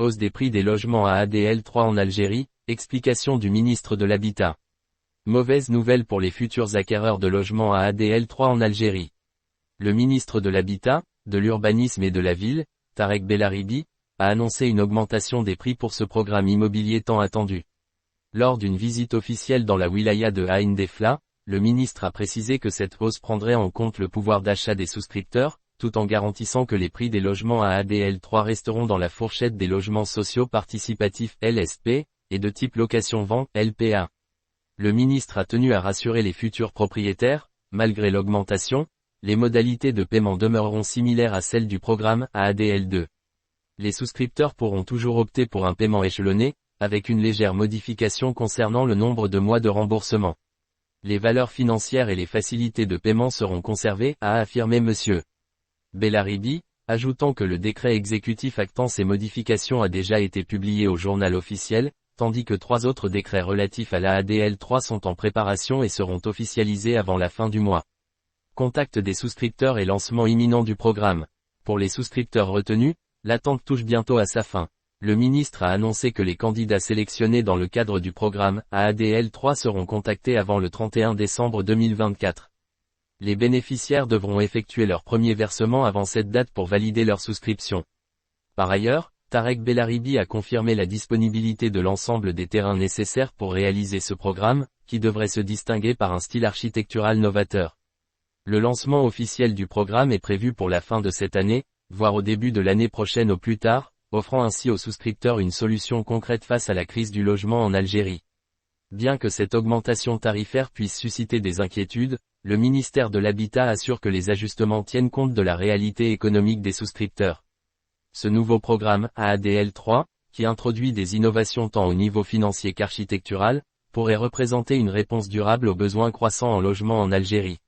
Hausse des prix des logements à ADL3 en Algérie, explication du ministre de l'Habitat. Mauvaise nouvelle pour les futurs acquéreurs de logements à ADL3 en Algérie. Le ministre de l'Habitat, de l'Urbanisme et de la Ville, Tarek Bellaribi, a annoncé une augmentation des prix pour ce programme immobilier tant attendu. Lors d'une visite officielle dans la wilaya de Ain Defla, le ministre a précisé que cette hausse prendrait en compte le pouvoir d'achat des souscripteurs, tout en garantissant que les prix des logements à ADL3 resteront dans la fourchette des logements sociaux participatifs LSP, et de type location-vente LPA. Le ministre a tenu à rassurer les futurs propriétaires, malgré l'augmentation, les modalités de paiement demeureront similaires à celles du programme à ADL2. Les souscripteurs pourront toujours opter pour un paiement échelonné, avec une légère modification concernant le nombre de mois de remboursement. Les valeurs financières et les facilités de paiement seront conservées, a affirmé M. Bellaribi, ajoutant que le décret exécutif actant ces modifications a déjà été publié au journal officiel, tandis que 3 autres décrets relatifs à la ADL3 sont en préparation et seront officialisés avant la fin du mois. Contact des souscripteurs et lancement imminent du programme. Pour les souscripteurs retenus, l'attente touche bientôt à sa fin. Le ministre a annoncé que les candidats sélectionnés dans le cadre du programme ADL3 seront contactés avant le 31 décembre 2024. Les bénéficiaires devront effectuer leur premier versement avant cette date pour valider leur souscription. Par ailleurs, Tarek Bellaribi a confirmé la disponibilité de l'ensemble des terrains nécessaires pour réaliser ce programme, qui devrait se distinguer par un style architectural novateur. Le lancement officiel du programme est prévu pour la fin de cette année, voire au début de l'année prochaine au plus tard, offrant ainsi aux souscripteurs une solution concrète face à la crise du logement en Algérie. Bien que cette augmentation tarifaire puisse susciter des inquiétudes, le ministère de l'Habitat assure que les ajustements tiennent compte de la réalité économique des souscripteurs. Ce nouveau programme ADL3, qui introduit des innovations tant au niveau financier qu'architectural, pourrait représenter une réponse durable aux besoins croissants en logement en Algérie.